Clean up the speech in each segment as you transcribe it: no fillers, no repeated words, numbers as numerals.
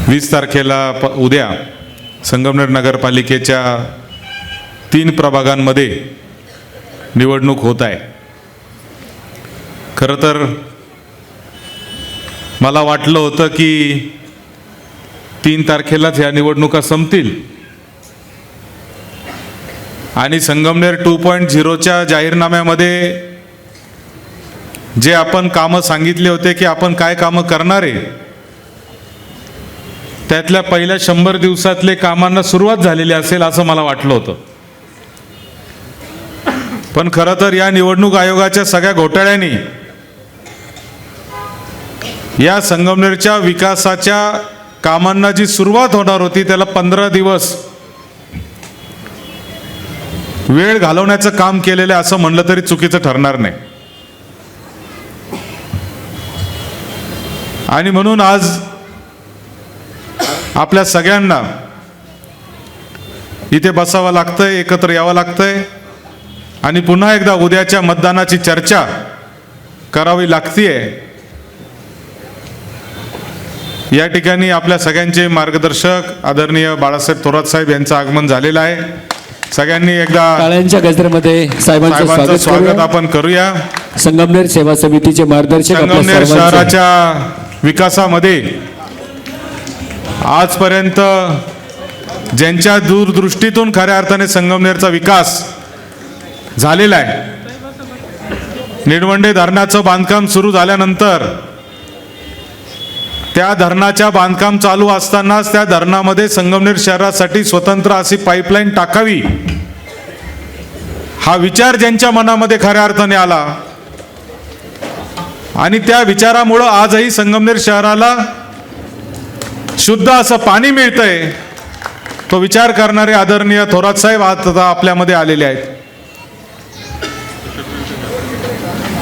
20 तारखेला उद्या संगमनेर नगरपालिकेच्या 3 प्रभागांमध्ये निवडणूक होत आहे। खरं तर मला वाटलं होतं की 3 तारखेलाच ह्या निवडणुका संपतील आणि संगमनेर 2.0च्या जाहीरनाम्यामध्ये जे आपण कामं सांगितले होते की आपण काय कामं करणार आहे, त्यातल्या पहिल्या 100 दिवसातले कामांना सुरुवात झालेली असेल असं मला वाटलं होतं। पण खरं तर या निवडणूक आयोगाच्या सगळ्या घोटाळ्यांनी या संगमनेरच्या विकासाच्या कामांना जी सुरुवात होणार होती त्याला 15 दिवस वेळ घालवण्याचं काम केलेलं आहे असं म्हणलं तरी चुकीचं ठरणार नाही। आणि म्हणून आज आपल्या सगळ्यांना इथे बसावं लागतंय, एकत्र यावं लागतंय आणि पुन्हा एकदा उद्याच्या मतदानाची चर्चा करावी लागतीये। या ठिकाणी आपल्या सगळ्यांचे मार्गदर्शक आदरणीय बाळासाहेब थोरात साहेब यांचं आगमन झालेलं आहे। सगळ्यांनी एकदा टाळ्यांच्या गजरामध्ये साहेबांचं स्वागत आपण करूया। संगमनेर सेवा समितीचे मार्गदर्शक संगमनेर शहराच्या विकासामध्ये आजपर्यंत ज्यांच्या दूरदृष्टीतून खऱ्या अर्थाने संगमनेरचा विकास झालेला आहे, निळवंडे धरणाचं बांधकाम सुरू झाल्यानंतर त्या धरणाच्या बांधकाम चालू असतानाच त्या धरणामध्ये संगमनेर शहरासाठी स्वतंत्र अशी पाईपलाईन टाकावी हा विचार ज्यांच्या मनामध्ये खऱ्या अर्थाने आला आणि त्या विचारामुळं आजही संगमनेर शहराला शुद्ध असं पाणी मिळतंय, तो विचार करणारे आदरणीय थोरात साहेब आता आपल्यामध्ये आलेले आहेत।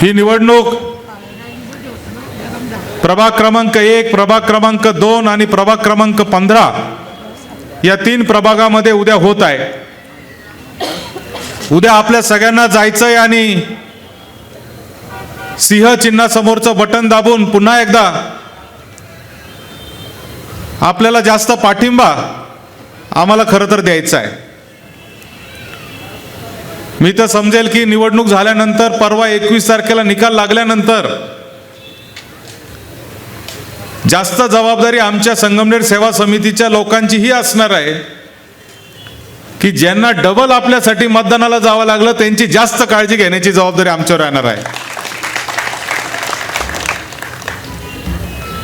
ही निवडणूक प्रभाग क्रमांक 1, प्रभाग क्रमांक 2 आणि प्रभाग क्रमांक 15 या 3 प्रभागामध्ये उद्या होत आहे। उद्या आपल्या सगळ्यांना जायचंय आणि सिंह चिन्हासमोरचं बटन दाबून पुन्हा एकदा आपल्याला जास्त पाठिंबा आम्हाला खरं तर द्यायचा आहे। मी तर समजेल की निवडणूक झाल्यानंतर परवा 21 तारखेला निकाल लागल्यानंतर जास्त जबाबदारी आमच्या संगमनेर सेवा समितीच्या लोकांची ही असणार आहे की ज्यांना डबल आपल्यासाठी मतदानाला जावं लागलं त्यांची जास्त काळजी घेण्याची जबाबदारी आमच्यावर राहणार आहे।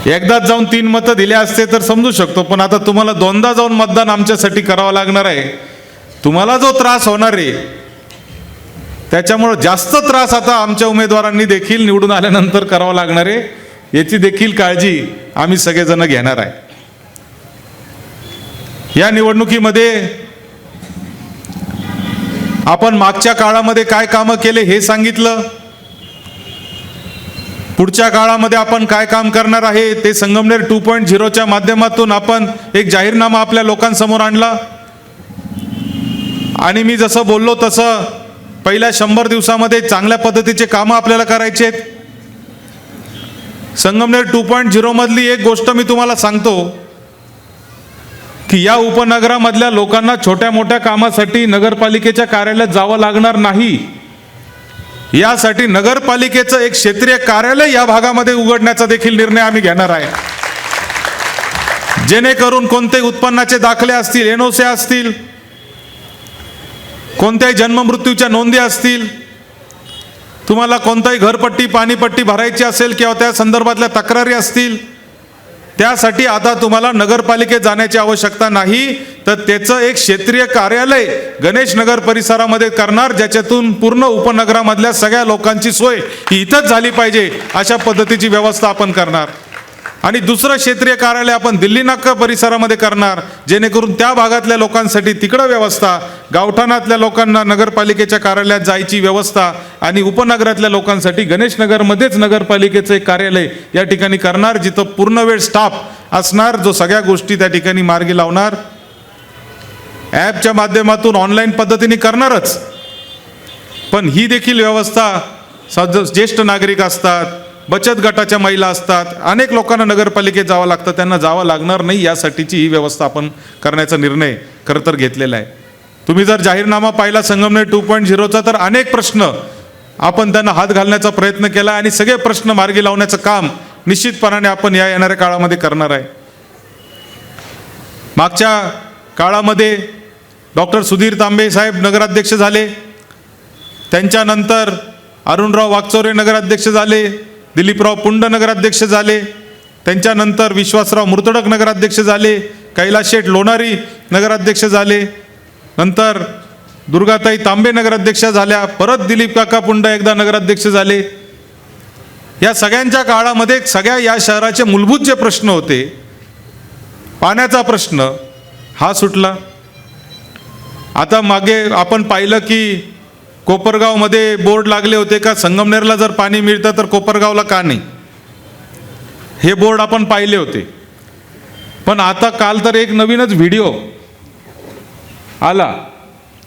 एकदाच जाऊन 3 मतं दिले असते तर समजू शकतो, पण आता तुम्हाला 2दा जाऊन मतदान आमच्यासाठी करावं लागणार आहे। तुम्हाला जो त्रास होणार आहे त्याच्यामुळे जास्त त्रास आता आमच्या उमेदवारांनी देखील निवडून आल्यानंतर करावं लागणार आहे, याची देखील काळजी आम्ही सगळेजण घेणार आहे। या निवडणुकीमध्ये आपण मागच्या काळामध्ये काय कामं केले हे सांगितलं, पुढच्या काळामध्ये आपण काय काम करणार आहे ते संगमनेर 2.0च्या माध्यमातून आपण एक जाहीरनामा आपल्या लोकांसमोर आणला आणि मी जसं बोललो तसं पहिल्या 100 दिवसामध्ये चांगल्या पद्धतीचे कामं आपल्याला करायचे आहेत। संगमनेर 2.0 मधली एक गोष्ट मी तुम्हाला सांगतो की या उपनगरामधल्या लोकांना छोट्या मोठ्या कामासाठी नगरपालिकेच्या कार्यालयात जावं लागणार नाही, यासाठी नगरपालिकेचं एक क्षेत्रीय कार्यालय या भागामध्ये उघडण्याचा देखील निर्णय आम्ही घेणार आहे, जेणेकरून कोणतेही उत्पन्नाचे दाखले असतील, एनओसी असतील, कोणत्याही जन्ममृत्यूच्या नोंदी असतील, तुम्हाला कोणताही घरपट्टी पाणीपट्टी भरायची असेल किंवा त्या संदर्भातल्या तक्रारी असतील, त्यासाठी आता तुम्हाला नगरपालिकेत जाण्याची आवश्यकता नाही, तर त्याचं एक क्षेत्रीय कार्यालय गणेश नगर परिसरामध्ये करणार, ज्याच्यातून पूर्ण उपनगरामधल्या सगळ्या लोकांची सोय ही इथंच झाली पाहिजे अशा पद्धतीची व्यवस्था आपण करणार। आणि दुसरं क्षेत्रीय कार्यालय आपण दिल्ली नाका परिसरामध्ये करणार, जेणेकरून त्या भागातल्या लोकांसाठी तिकडं व्यवस्था, गावठाणातल्या लोकांना नगरपालिकेच्या कार्यालयात जायची व्यवस्था आणि उपनगरातल्या लोकांसाठी गणेश नगरमध्येच नगरपालिकेचं एक कार्यालय या ठिकाणी करणार, जिथं पूर्ण वेळ स्टाफ असणार जो सगळ्या गोष्टी त्या ठिकाणी मार्गी लावणार। ॲपच्या माध्यमातून ऑनलाईन पद्धतीने करणारच, पण ही देखील व्यवस्था ज्येष्ठ नागरिक असतात, बचत गटाच्या महिला असतात, अनेक लोकांना नगरपालिकेत जावं लागतं, त्यांना जावं लागणार नाही यासाठीची ही व्यवस्था आपण करण्याचा निर्णय खरं तर घेतलेला आहे. तुम्ही जर जाहीरनामा पाहिला संगमनेर 2.0चा तर अनेक प्रश्न आपण त्यांना हात घालण्याचा प्रयत्न केला आणि सगळे प्रश्न मार्गी लावण्याचं काम निश्चितपणाने आपण या येणाऱ्या काळामध्ये करणार आहे. मागच्या काळामध्ये डॉक्टर सुधीर तांबे साहेब नगराध्यक्ष झाले, त्यांच्यानंतर अरुणराव वाकचौरे नगराध्यक्ष झाले, दिलीपराव पुंड नगराध्यक्ष झाले, त्यांच्यानंतर विश्वासराव मुर्तडक नगराध्यक्ष झाले, कैलास शेठ लोणारी नगराध्यक्ष झाले, नंतर दुर्गाताई तांबे नगराध्यक्ष झाल्या, परत दिलीप काका पुंड एकदा नगराध्यक्ष झाले. या सगळ्यांच्या काळामध्ये सगळ्या या शहराचे मूलभूत जे प्रश्न होते, पाण्याचा प्रश्न हा सुटला. आता मागे आपण पाहिलं की कोपरगावमध्ये बोर्ड लागले होते का संगमनेरला जर पाणी मिळतं तर कोपरगावला का नाही, हे बोर्ड आपण पाहिले होते. पण आता काल तर एक नवीनच व्हिडिओ आला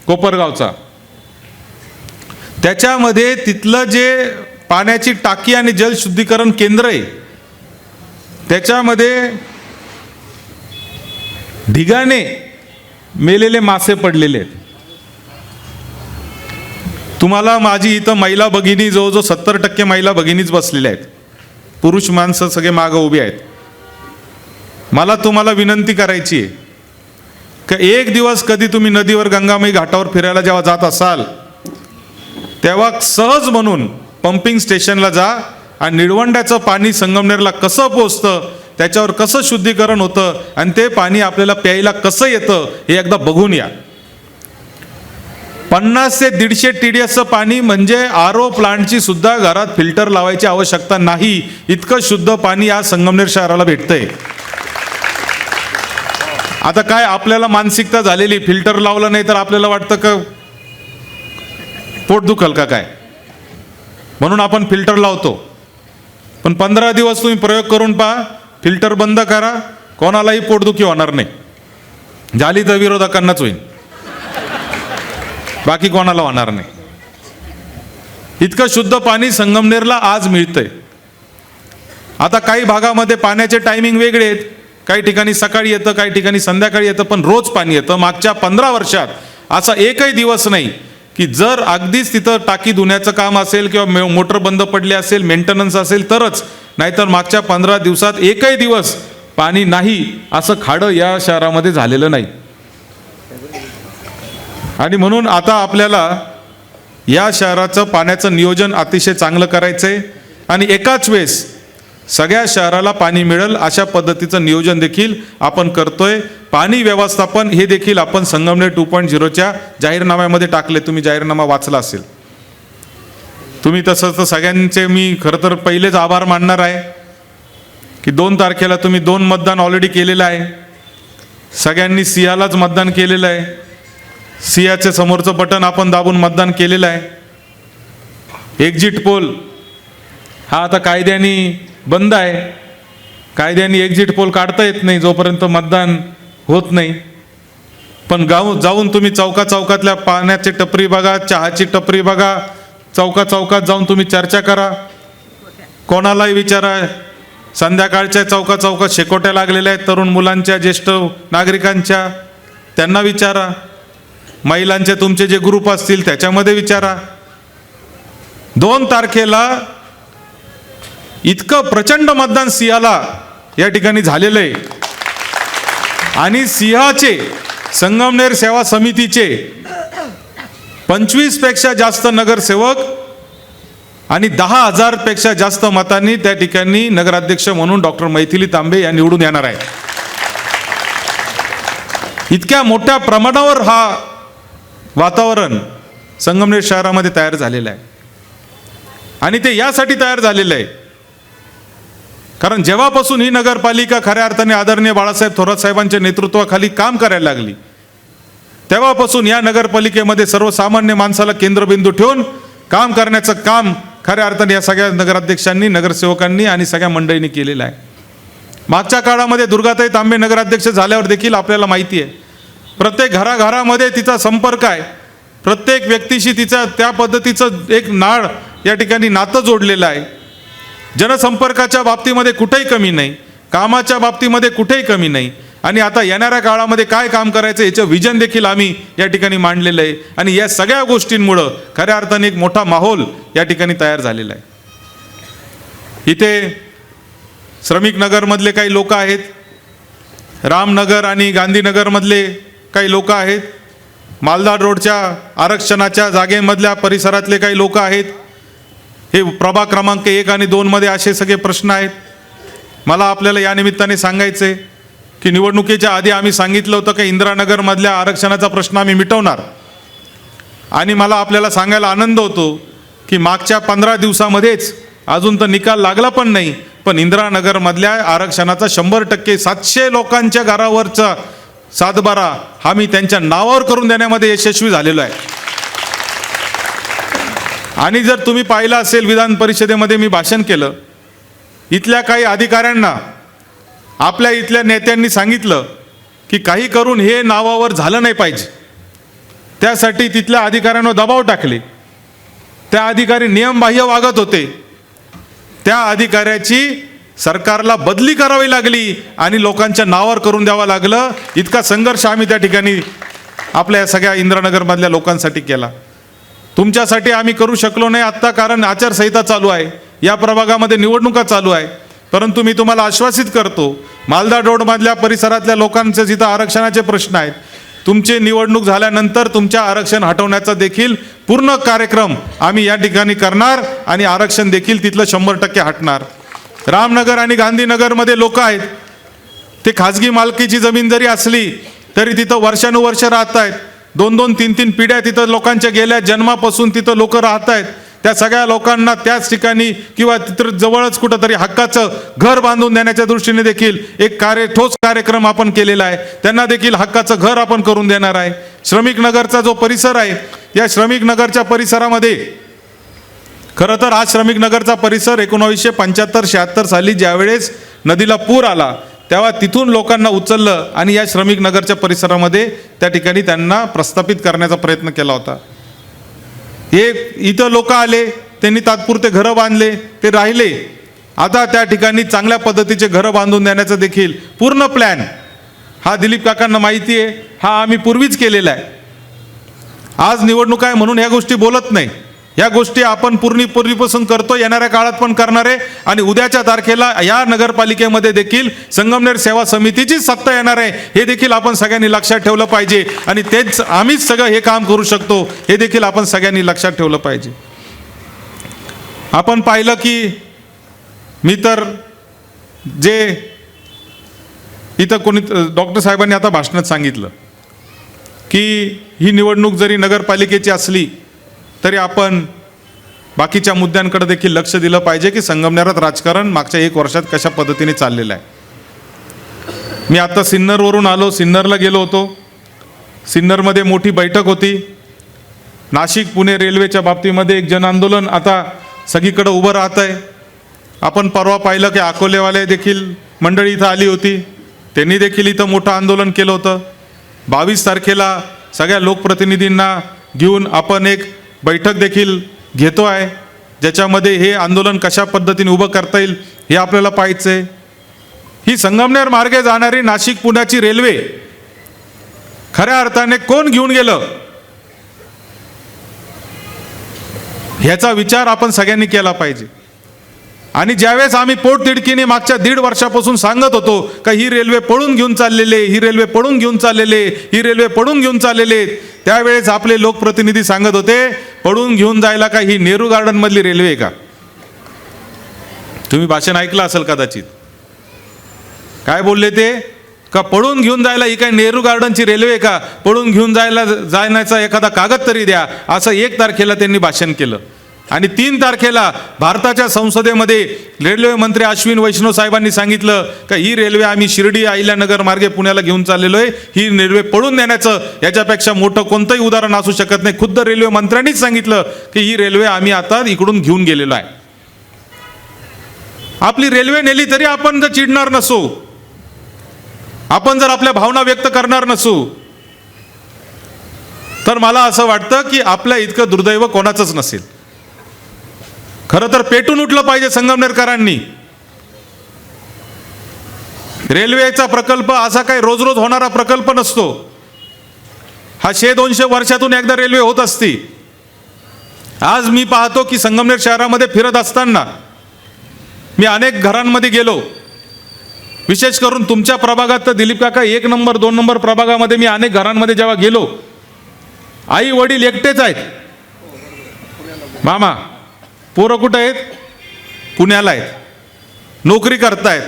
कोपरगावचा, त्याच्यामध्ये तिथलं जे पाण्याची टाकी आणि जलशुद्धीकरण केंद्र आहे त्याच्यामध्ये ढिगाने मेलेले मासे पडलेले आहेत. तुम्हाला माझी इथं महिला भगिनी जवळजवळ 70% महिला भगिनीच बसलेल्या आहेत, पुरुष माणसं सगळे मागं उभी आहेत. मला तुम्हाला विनंती करायची आहे का एक दिवस कधी तुम्ही नदीवर गंगामाई घाटावर फिरायला जेव्हा जात असाल तेव्हा सहज म्हणून पंपिंग स्टेशनला जा आणि निळवंड्याचं पाणी संगमनेरला कसं पोचतं, त्याच्यावर कसं शुद्धीकरण होतं आणि ते पाणी आपल्याला प्यायला कसं येतं हे एकदा बघून या. 50 ते 150 TDSचं पाणी म्हणजे RO प्लांटची सुद्धा घरात फिल्टर लावायची आवश्यकता नाही, इतकं शुद्ध पाणी या संगमनेर शहराला भेटतंय. आता काय आपल्याला मानसिकता झालेली, फिल्टर लावलं नाही तर आपल्याला वाटतं का पोट दुखल का काय, म्हणून आपण फिल्टर लावतो. पण 15 दिवस तुम्ही प्रयोग करून पहा, फिल्टर बंद करा, कोणालाही पोटदुखी होणार नाही. झाली तर विरोधकांनाच होईल, बाकी कोणाला होणार नाही. इतकं शुद्ध पाणी संगमनेरला आज मिळतंय. आता काही भागामध्ये पाण्याचे टायमिंग वेगळे आहेत, काही ठिकाणी सकाळी येतं, काही ठिकाणी संध्याकाळी येतं, पण रोज पाणी येतं. मागच्या 15 वर्षात असा एकही दिवस नाही की जर अगदीच तिथं टाकी धुण्याचं काम असेल किंवा मोटर बंद पडली असेल, मेंटेनन्स असेल तरच, नाहीतर मागच्या 15 दिवसात एकही दिवस पाणी नाही असं खाडं या शहरामध्ये झालेलं नाही. आणि म्हणून आता आपल्याला या शहराचं पाण्याचं नियोजन अतिशय चांगलं करायचं आहे आणि एकाच वेळेस सगळ्या शहराला पाणी मिळेल अशा पद्धतीचं नियोजन देखील आपण करतोय. पाणी व्यवस्थापन हे देखील आपण संगमनेर 2.0च्या जाहीरनाम्यामध्ये टाकले. तुम्ही जाहीरनामा वाचला असेल तुम्ही. तसं तर सगळ्यांचे मी खरं तर पहिलेच आभार मानणार आहे की 2 तारखेला तुम्ही 2 मतदान ऑलरेडी केलेलं आहे. सगळ्यांनी सिंहालाच मतदान केलेलं आहे. सिंहाच्या समोरचं बटन आपण दाबून मतदान केलेलं आहे. एक्झिट पोल हा आता कायद्याने बंद आहे. कायद्याने एक्झिट पोल काढता येत नाही जोपर्यंत मतदान होत नाही. पण जाऊन तुम्ही चौकातल्या पाण्याची टपरी बघा, चहाची टपरी बघा, चौकात जाऊन तुम्ही चर्चा करा, कोणालाही विचारा. संध्याकाळच्या चौकात शेकोट्या लागलेल्या आहेत तरुण मुलांच्या, ज्येष्ठ नागरिकांच्या, त्यांना विचारा. महिलांचे तुमचे जे ग्रुप असतील त्याच्यामध्ये विचारा. 2 तारखेला इतकं प्रचंड मतदान सिंहाला या ठिकाणी झालेलं आहे आणि सिंहाचे संगमनेर सेवा समितीचे 25 पेक्षा जास्त नगरसेवक आणि 10,000 पेक्षा जास्त मतांनी त्या ठिकाणी नगराध्यक्ष म्हणून डॉक्टर मैथिली तांबे या निवडून येणार आहेत. इतक्या मोठ्या प्रमाणावर हा वातावरण संगमनेर शहरामध्ये तयार झालेलं आहे आणि ते यासाठी तयार झालेलं आहे कारण जेव्हापासून ही नगरपालिका खऱ्या अर्थाने आदरणीय बाळासाहेब थोरात साहेबांच्या नेतृत्वाखाली काम करायला लागली तेव्हापासून या नगरपालिकेमध्ये सर्वसामान्य माणसाला केंद्रबिंदू ठेवून काम करण्याचं काम खऱ्या अर्थाने या सगळ्या नगराध्यक्षांनी, नगरसेवकांनी आणि सगळ्या मंडळींनी केलेलं आहे. मागच्या काळामध्ये दुर्गाताई तांबे नगराध्यक्ष झाल्यावर देखील आपल्याला माहिती आहे प्रत्येक घराघरामध्ये तिचा संपर्क आहे. प्रत्येक व्यक्तीशी तिचा त्या पद्धतीचं एक नाळ या ठिकाणी नातं जोडलेलं आहे. जनसंपर्काच्या बाबतीमध्ये कुठेही कमी नाही, कामाच्या बाबतीमध्ये कुठेही कमी नाही. आणि आता येणाऱ्या काळामध्ये काय काम करायचं याचं विजन देखील आम्ही या ठिकाणी मांडलेलं आहे. आणि या सगळ्या गोष्टींमुळं खऱ्या अर्थाने एक मोठा माहोल या ठिकाणी तयार झालेला आहे. इथे श्रमिक नगरमधले काही लोक आहेत, रामनगर आणि गांधीनगरमधले काही लोक आहेत, मालदाड रोडच्या आरक्षणाच्या जागेमधल्या परिसरातले काही लोक आहेत. हे प्रभाग क्रमांक 1 आणि 2 मध्ये असे सगळे प्रश्न आहेत. मला आपल्याला या निमित्ताने सांगायचं आहे की निवडणुकीच्या आधी आम्ही सांगितलं होतं की इंदिरानगरमधल्या आरक्षणाचा प्रश्न आम्ही मिटवणार. आणि मला आपल्याला सांगायला आनंद होतो की मागच्या 15 दिवसामध्येच, अजून तर निकाल लागला पण नाही, पण इंदिरानगरमधल्या आरक्षणाचा 100% 700 लोकांच्या घरावरचा सातबारा हा मी त्यांच्या नावावर करून देण्यामध्ये यशस्वी झालेलो आहे. आणि जर तुम्ही पाहिलं असेल, विधान परिषदेमध्ये मी भाषण केलं, इथल्या काही अधिकाऱ्यांना आपल्या इथल्या नेत्यांनी सांगितलं की काही करून हे नावावर झालं नाही पाहिजे. त्यासाठी तिथल्या अधिकाऱ्यांवर दबाव टाकले. त्या अधिकारी नियमबाह्य वागत होते. त्या अधिकाऱ्याची सरकारला बदली करावी लागली आणि लोकांच्या नावावर करून द्यावं लागलं. इतका संघर्ष आम्ही त्या ठिकाणी आपल्या या सगळ्या इंदिरानगरमधल्या लोकांसाठी केला. तुमच्यासाठी आम्ही करू शकलो नाही आत्ता, कारण आचारसंहिता चालू आहे, या प्रभागामध्ये निवडणुका चालू आहे. परंतु मी तुम्हाला आश्वासित करतो, मालदाड रोडमधल्या परिसरातल्या लोकांचे जिथं आरक्षणाचे प्रश्न आहेत, तुमची निवडणूक झाल्यानंतर तुमच्या आरक्षण हटवण्याचा देखील पूर्ण कार्यक्रम आम्ही या ठिकाणी करणार आणि आरक्षण देखील तिथलं 100% हटणार. रामनगर आणि गांधीनगरमध्ये लोक आहेत, ते खाजगी मालकीची जमीन जरी असली तरी तिथं वर्षानुवर्ष राहत आहेत. 2-2, 3-3 पिढ्या तिथं लोकांच्या गेल्या, जन्मापासून तिथं लोक राहत आहेत. त्या सगळ्या लोकांना त्याच ठिकाणी किंवा तिथं जवळच कुठंतरी हक्काचं घर बांधून देण्याच्या दृष्टीने देखील एक ठोस कार्यक्रम आपण केलेला आहे. त्यांना देखील हक्काचं घर आपण करून देणार आहे. श्रमिक नगरचा जो परिसर आहे, या श्रमिक नगरच्या परिसरामध्ये खरं तर हा श्रमिक नगरचा परिसर 1975-76 साली ज्यावेळेस नदीला पूर आला तेव्हा तिथून लोकांना उचललं आणि या श्रमिक नगरच्या परिसरामध्ये त्या ठिकाणी त्यांना प्रस्थापित करण्याचा प्रयत्न केला होता. हे इथं लोक आले, त्यांनी तात्पुरते घरं बांधले, ते राहिले. आता त्या ठिकाणी चांगल्या पद्धतीचे घरं बांधून देण्याचा देखील पूर्ण प्लॅन हा दिलीप काकांना माहिती आहे, हा आम्ही पूर्वीच केलेला आहे. आज निवडणूक आहे म्हणून ह्या गोष्टी बोलत नाही, ह्या गोष्टी आपण पूर्वीपासून करतो, येणाऱ्या काळात पण करणार आहे. आणि उद्याच्या तारखेला या नगरपालिकेमध्ये देखील संगमनेर सेवा समितीची सत्ता येणार आहे, हे देखील आपण सगळ्यांनी लक्षात ठेवलं पाहिजे. आणि तेच आम्हीच सगळं हे काम करू शकतो, हे देखील आपण सगळ्यांनी लक्षात ठेवलं पाहिजे. आपण पाहिलं की मी तर जे इथं कोणी डॉक्टर साहेबांनी आता भाषणात सांगितलं की ही निवडणूक जरी नगरपालिकेची असली तरी आपण बाकीच्या मुद्द्यांकडे देखील लक्ष दिलं पाहिजे की संगमनेरात राजकारण मागच्या 1 वर्षात कशा पद्धतीने चाललेलं आहे. मी आता सिन्नरवरून आलो, सिन्नरला गेलो होतो. सिन्नरमध्ये मोठी बैठक होती. नाशिक पुणे रेल्वेच्या बाबतीमध्ये एक जनआंदोलन आता सगळीकडे उभं राहत आहे. आपण परवा पाहिलं की अकोलेवाले देखील मंडळी इथं आली होती, त्यांनी देखील इथं मोठं आंदोलन केलं होतं. 22 तारखेला सगळ्या लोकप्रतिनिधींना घेऊन आपण एक बैठक देखील घेतो आहे, ज्याच्यामध्ये हे आंदोलन कशा पद्धतीने उभं करता येईल हे आपल्याला पाहायचं आहे. ही संगमनेर मार्गे जाणारी नाशिक पुण्याची रेल्वे खऱ्या अर्थाने कोण घेऊन गेलं ह्याचा विचार आपण सगळ्यांनी केला पाहिजे. आणि ज्यावेळेस आम्ही पोटतिडकीने मागच्या 1.5 वर्षापासून सांगत होतो का ही रेल्वे पळून घेऊन चाललेले, ही रेल्वे पळून घेऊन चाललेले, ही रेल्वे पळून घेऊन चाललेले, त्यावेळेस आपले लोकप्रतिनिधी सांगत होते पळून घेऊन जायला का ही नेहरू गार्डन मधली रेल्वे आहे का? तुम्ही भाषण ऐकलं असेल कदाचित. काय बोलले ते का पळून घेऊन जायला ही काय नेहरू गार्डनची रेल्वे आहे का? पळून घेऊन जाण्याचा एखादा कागद तरी द्या, असं 1 तारखेला त्यांनी भाषण केलं. आणि 3 तारखेला भारताच्या संसदेमध्ये रेल्वे मंत्री अश्विन वैष्णव साहेबांनी सांगितलं का ही रेल्वे आम्ही शिर्डी अहिल्यानगर मार्गे पुण्याला घेऊन चाललेलो आहे, ही रेल्वे पळून देण्याचं याच्यापेक्षा मोठं कोणतंही उदाहरण असू शकत नाही. खुद्द रेल्वे मंत्र्यांनीच सांगितलं की ही रेल्वे आम्ही आता इकडून घेऊन गेलेलो आहे. आपली रेल्वे नेली तरी आपण जर चिडणार नसू, आपण जर आपल्या भावना व्यक्त करणार नसू, तर मला असं वाटतं की आपल्या इतकं दुर्दैव कोणाचंच नसेल. खरं तर पेटून उठलं पाहिजे संगमनेरकरांनी. रेल्वेचा प्रकल्प असा काही रोज रोज होणारा प्रकल्प नसतो. हा 100-200 वर्षातून एकदा रेल्वे होत असती. आज मी पाहतो की संगमनेर शहरामध्ये फिरत असताना मी अनेक घरांमध्ये गेलो. विशेष करून तुमच्या प्रभागात तर दिलीप काका 1 नंबर 2 नंबर प्रभागामध्ये मी अनेक घरांमध्ये जेव्हा गेलो, आई वडील एकटेच आहेत. मामा पोरं कुठं आहेत? पुण्याला आहेत, नोकरी करतायत.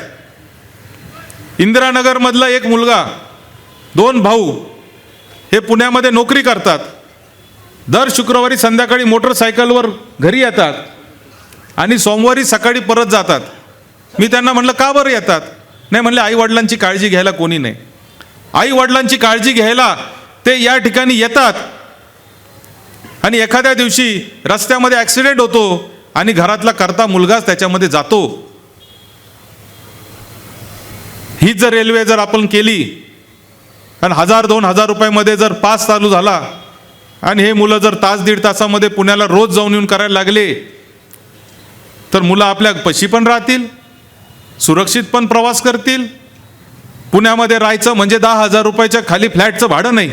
इंदिरानगरमधला एक मुलगा, 2 भाऊ हे पुण्यामध्ये नोकरी करतात. दर शुक्रवारी संध्याकाळी मोटरसायकलवर घरी येतात आणि सोमवारी सकाळी परत जातात. मी त्यांना म्हणलं का बरं येतात? नाही म्हणले आई वडिलांची काळजी घ्यायला कोणी नाही. आई वडिलांची काळजी घ्यायला ते या ठिकाणी येतात आणि एखाद्या दिवशी रस्त्यामध्ये ॲक्सिडेंट होतो आणि घरातला करता मुलगाच त्याच्यामध्ये जातो. ही जर रेल्वे जर आपण केली आणि 1000-2000 रुपयामध्ये जर पास चालू झाला आणि हे मुलं जर तास दीड तासामध्ये पुण्याला रोज जाऊन येऊन करायला लागले तर मुलं आपल्या पशी पण राहतील, सुरक्षित पण प्रवास करतील. पुण्यामध्ये राहायचं म्हणजे 10,000 रुपयाच्या खाली फ्लॅटचं भाडं नाही,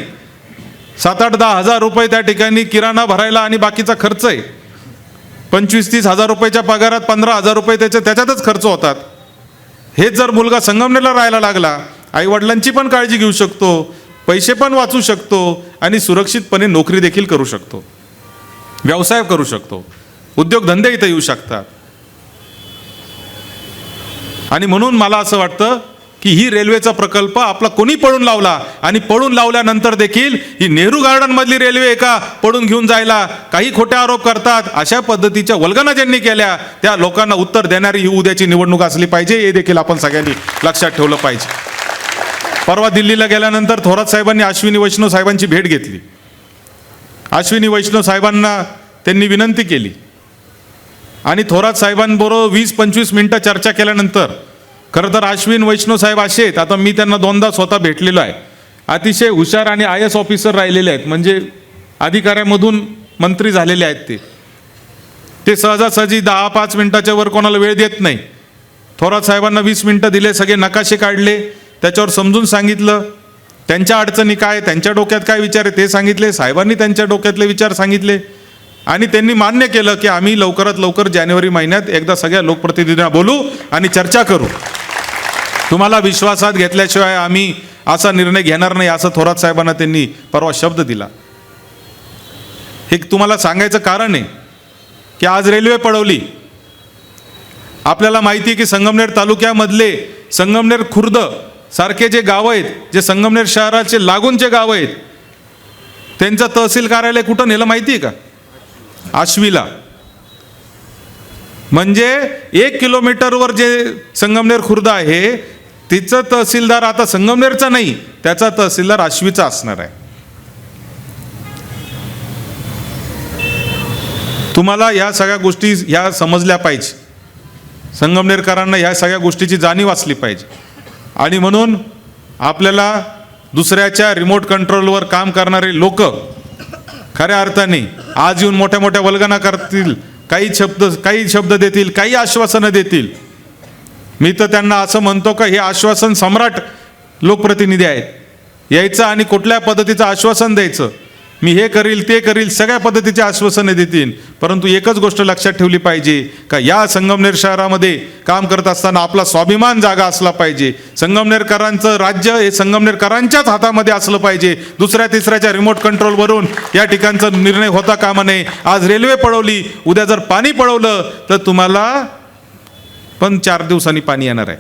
7-8-10 हजार रुपये त्या ठिकाणी किराणा भरायला आणि बाकीचा खर्च आहे. 25-30 हजार रुपयाच्या पगारात 15,000 रुपये त्याच्यातच खर्च होतात. हेच जर मुलगा संगमनेरला राहायला लागला, आई वडिलांची पण काळजी घेऊ शकतो, पैसे पण वाचू शकतो आणि सुरक्षितपणे नोकरी देखील करू शकतो, व्यवसाय करू शकतो, उद्योगधंदे इथे येऊ शकतात. आणि म्हणून मला असं वाटतं की ही रेल्वेचा प्रकल्प आपला कोणी पळून लावला आणि पळून लावल्यानंतर देखील ही नेहरू गार्डन मधली रेल्वे एका पळून घेऊन जायला काही खोटे आरोप करतात. अशा पद्धतीच्या वल्गना ज्यांनी केल्या त्या लोकांना उत्तर देणारी ही उद्याची निवडणूक असली पाहिजे, हे देखील आपण सगळ्यांनी लक्षात ठेवलं पाहिजे. परवा दिल्लीला गेल्यानंतर थोरात साहेबांनी अश्विनी वैष्णव साहेबांची भेट घेतली. अश्विनी वैष्णव साहेबांना त्यांनी विनंती केली आणि थोरात साहेबांबरोबर 20-25 मिनिटं चर्चा केल्यानंतर, खरं तर अश्विन वैष्णव साहेब असे आहेत, आता मी त्यांना 2दा स्वतः भेटलेलो आहे, अतिशय हुशार आणि IAS ऑफिसर राहिलेले आहेत, म्हणजे अधिकाऱ्यामधून मंत्री झालेले आहेत. ते सहजासहजी 10-5 मिनिटाच्या वर कोणाला वेळ देत नाही. थोरात साहेबांना 20 मिनिटं दिले, सगळे नकाशे काढले, त्याच्यावर समजून सांगितलं, त्यांच्या अडचणी काय, त्यांच्या डोक्यात काय विचार आहे ते सांगितले, साहेबांनी त्यांच्या डोक्यातले विचार सांगितले आणि त्यांनी मान्य केलं की आम्ही लवकरात लवकर जानेवारी महिन्यात एकदा सगळ्या लोकप्रतिनिधींना बोलू आणि चर्चा करू. तुम्हाला विश्वासात घेतल्याशिवाय आम्ही असा निर्णय घेणार नाही, असं थोरात साहेबांना त्यांनी परवा शब्द दिला. हे तुम्हाला सांगायचं कारण आहे की आज रेल्वे पळवली. आपल्याला माहिती आहे की संगमनेर तालुक्यामधले संगमनेर खुर्द सारखे जे गाव आहेत, जे संगमनेर शहराचे लागूनचे गाव आहेत, त्यांचं तहसील कार्यालय कुठं नेलं माहिती आहे का? आश्वीला. म्हणजे 1 किलोमीटरवर जे संगमनेर खुर्द आहे तिचं तहसीलदार आता संगमनेरचा नाही, त्याचा तहसीलदार आश्वीचा असणार आहे. तुम्हाला या सगळ्या गोष्टी ह्या समजल्या पाहिजे, संगमनेरकरांना ह्या सगळ्या गोष्टीची जाणीव असली पाहिजे. आणि म्हणून आपल्याला दुसऱ्याच्या रिमोट कंट्रोलवर काम करणारे लोक खऱ्या अर्थाने आज येऊन मोठ्या मोठ्या वल्गना करतील, काही शब्द देतील, काही आश्वासनं देतील. मी तर त्यांना असं म्हणतो का हे आश्वासन सम्राट लोकप्रतिनिधी आहेत, यायचं आणि कुठल्या पद्धतीचं आश्वासन द्यायचं, मी हे करील ते करील, सगळ्या पद्धतीचे आश्वासने देतील. परंतु एकच गोष्ट लक्षात ठेवली पाहिजे का या संगमनेर शहरामध्ये काम करत असताना आपला स्वाभिमान जागा असला पाहिजे. संगमनेरकरांचं राज्य हे संगमनेरकरांच्याच हातामध्ये असलं पाहिजे. दुसऱ्या तिसऱ्याच्या रिमोट कंट्रोलवरून या ठिकाणचा निर्णय होता कामा नये. आज रेल्वे पळवली, उद्या जर पाणी पळवलं तर तुम्हाला पण 4 दिवसांनी पाणी येणार आहे.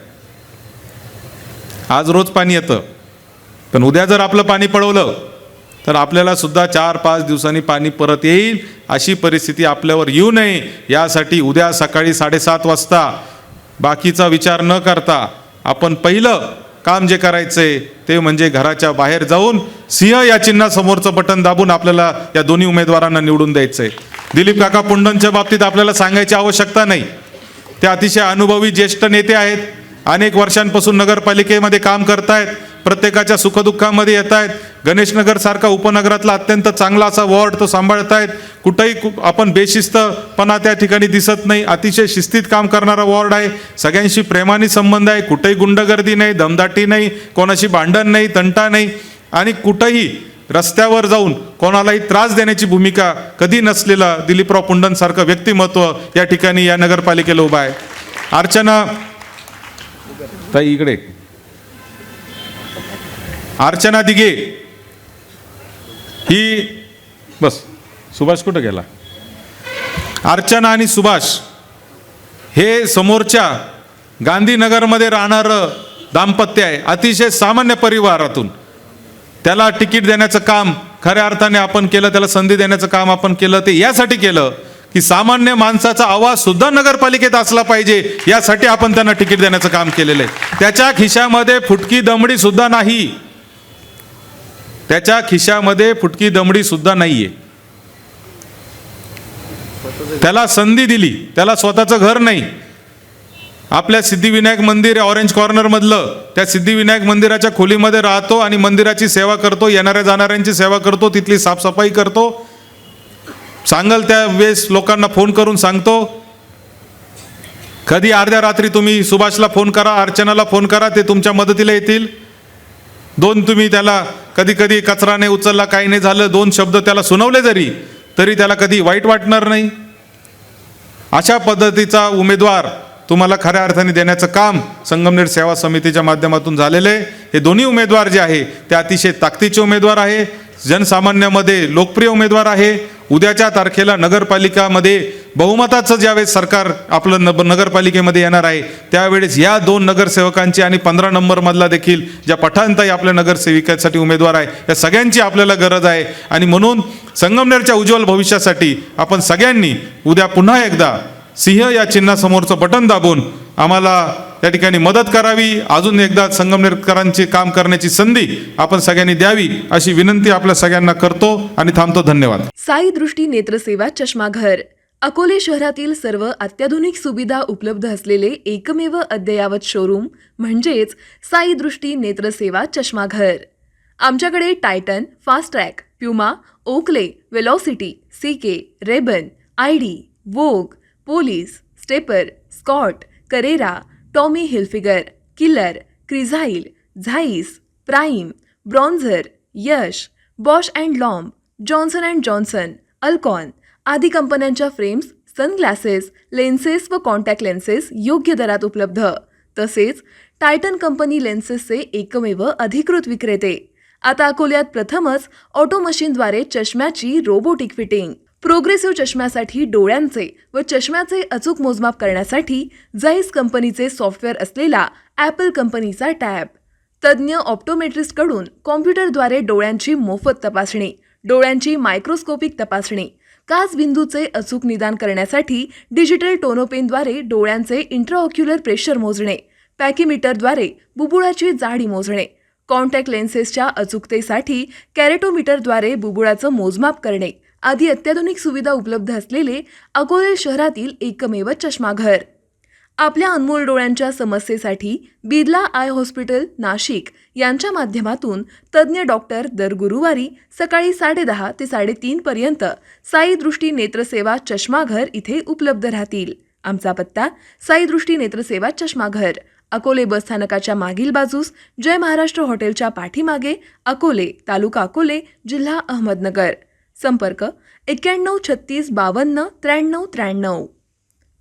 आज रोज पाणी येतं, पण उद्या जर आपलं पाणी पळवलं तर आपल्याला सुद्धा 4-5 दिवसांनी पाणी परत येईल. अशी परिस्थिती आपल्यावर येऊ नये यासाठी उद्या सकाळी 7:30 वाजता बाकीचा विचार न करता आपण पहिलं काम जे करायचंय ते म्हणजे घराच्या बाहेर जाऊन सिंह या चिन्हासमोरचं बटन दाबून आपल्याला या दोन्ही उमेदवारांना निवडून द्यायचंय. दिलीप काका पुंडनच्या बाबतीत आपल्याला सांगायची आवश्यकता नाही, ते अतिशय अनुभवी ज्येष्ठ नेते आहेत अनेक वर्षांपासून नगरपालिकेमध्ये काम करतायत, प्रत्येकाच्या सुखदुःखामध्ये येत आहेत. गणेशनगरसारखा उपनगरातला अत्यंत चांगला असा वॉर्ड तो सांभाळतायत. कुठंही आपण बेशिस्तपणा त्या ठिकाणी दिसत नाही. अतिशय शिस्तीत काम करणारा वॉर्ड आहे. सगळ्यांशी प्रेमाने संबंध आहे. कुठेही गुंडगर्दी नाही, दमदाटी नाही, कोणाशी भांडण नाही, तंटा नाही आणि कुठंही रस्त्यावर जाऊन कोणालाही त्रास देण्याची भूमिका कधी नसलेला दिलीपराव पुंडनसारखं व्यक्तिमत्व या ठिकाणी या नगरपालिकेला उभा आहे. अर्चना ताई इकडे, अर्चना दिघे ही बस, सुभाष कुठं गेला? अर्चना आणि सुभाष हे समोरच्या गांधीनगरमध्ये राहणारं दाम्पत्य आहे. अतिशय सामान्य परिवारातून त्याला तिकीट देण्याचं काम खऱ्या अर्थाने आपण केलं, त्याला संधी देण्याचं काम आपण केलं. ते यासाठी केलं की सामान्य माणसाचा आवाज सुद्धा नगरपालिकेत असला पाहिजे, यासाठी आपण त्यांना तिकीट देण्याचं काम केलेलं आहे. त्याच्या खिशामध्ये फुटकी दमडी सुद्धा नाही, त्याच्या खिशामध्ये फुटकी दमडी सुद्धा नाहीये. त्याला संधी दिली, त्याला स्वतःचं घर नाही. आपल्या सिद्धिविनायक मंदिर ऑरेंज कॉर्नर मधलं त्या सिद्धिविनायक मंदिराच्या खोलीमध्ये राहतो आणि मंदिराची सेवा करतो, येणाऱ्या जाणाऱ्यांची सेवा करतो, तिथली साफसफाई करतो. सांगल त्या वेळेस लोकांना फोन करून सांगतो. कधी अर्ध्या रात्री तुम्ही सुभाषला फोन करा, अर्चनाला फोन करा, ते तुमच्या मदतीला येतील. दोन तुम्ही त्याला कधी कधी कचरा नाही उचलला, काही नाही झालं, दोन शब्द त्याला सुनावले तरी त्याला कधी वाईट वाटणार नाही. अशा पद्धतीचा उमेदवार तुम्हाला खऱ्या अर्थाने देण्याचं काम संगमनेर सेवा समितीच्या माध्यमातून झालेलं आहे. हे दोन्ही उमेदवार जे आहे ते अतिशय ताकदीचे उमेदवार आहे, जनसामान्यामध्ये लोकप्रिय उमेदवार आहे. उद्याच्या तारखेला नगरपालिकामध्ये बहुमताचं ज्यावेळेस सरकार आपलं नगरपालिकेमध्ये येणार आहे त्यावेळेस या दोन नगरसेवकांची आणि 15 नंबर मधला देखील ज्या पठाणताई आपल्या नगरसेविकेसाठी उमेदवार आहे, या सगळ्यांची आपल्याला गरज आहे. आणि म्हणून संगमनेरच्या उज्ज्वल भविष्यासाठी आपण सगळ्यांनी उद्या पुन्हा एकदा सिंह या चिन्हासमोरचं बटन दाबून आम्हाला त्या ठिकाणी मदत करावी. अजून एकदा संगमनेरकरांचे काम करण्याची संधी आपण सगळ्यांनी द्यावी अशी विनंती आपल्या सगळ्यांना करतो आणि थांबतो. धन्यवाद. साई दृष्टी नेत्रसेवा चष्माघर अकोले शहरातील सर्व अत्याधुनिक सुविधा उपलब्ध असलेले एकमेव अद्ययावत शोरूम म्हणजेच साई दृष्टी नेत्रसेवा चष्माघर. आमच्याकडे Titan, Fastrack, Puma, Oakley, Velocity, CK, Rayban, ID, Vogue, Police, Stepper, Scott, Carrera, Tommy Hilfiger, Killer, Crizal, Zeiss, Prime, Bronzer, Yash, Bausch and Lomb, Johnson and Johnson, Alcon आदी कंपन्यांच्या फ्रेम्स, सनग्लासेस, लेन्सेस व contact lenses योग्य दरात उपलब्ध. तसेच Titan company लेन्सेसचे एकमेव अधिकृत विक्रेते. आता अकोल्यात प्रथमच ऑटो मशीनद्वारे चष्म्याची रोबोटिक फिटिंग. प्रोग्रेसिव्ह चष्म्यासाठी डोळ्यांचे व चष्म्याचे अचूक मोजमाप करण्यासाठी जाईस कंपनीचे सॉफ्टवेअर असलेला ॲपल कंपनीचा टॅब. तज्ज्ञ ऑप्टोमेट्रिस्टकडून कॉम्प्युटरद्वारे डोळ्यांची मोफत तपासणी, डोळ्यांची मायक्रोस्कोपिक तपासणी, काच बिंदूचे अचूक निदान करण्यासाठी डिजिटल टोनोपेनद्वारे डोळ्यांचे इंट्राऑक्युलर प्रेशर मोजणे, पॅकीमीटरद्वारे बुबुळाची जाडी मोजणे, कॉन्टॅक्ट लेन्सेसच्या अचूकतेसाठी कॅरेटोमीटरद्वारे बुबुळाचं मोजमाप करणे आदी अत्याधुनिक सुविधा उपलब्ध असलेले अकोले शहरातील एकमेव चष्माघर. आपल्या अनमोल डोळ्यांच्या समस्येसाठी बिर्ला आय हॉस्पिटल नाशिक यांच्या माध्यमातून तज्ज्ञ डॉक्टर दर गुरुवारी सकाळी 10:30 ते 3:30 पर्यंत साई दृष्टी नेत्रसेवा चष्माघर इथे उपलब्ध राहतील. आमचा पत्ता साई दृष्टी नेत्रसेवा चष्माघर, अकोले बसस्थानकाच्या मागील बाजूस, जय महाराष्ट्र हॉटेलच्या पाठीमागे, अकोले, तालुका अकोले, जिल्हा अहमदनगर. संपर्क 91 36 52 93 93.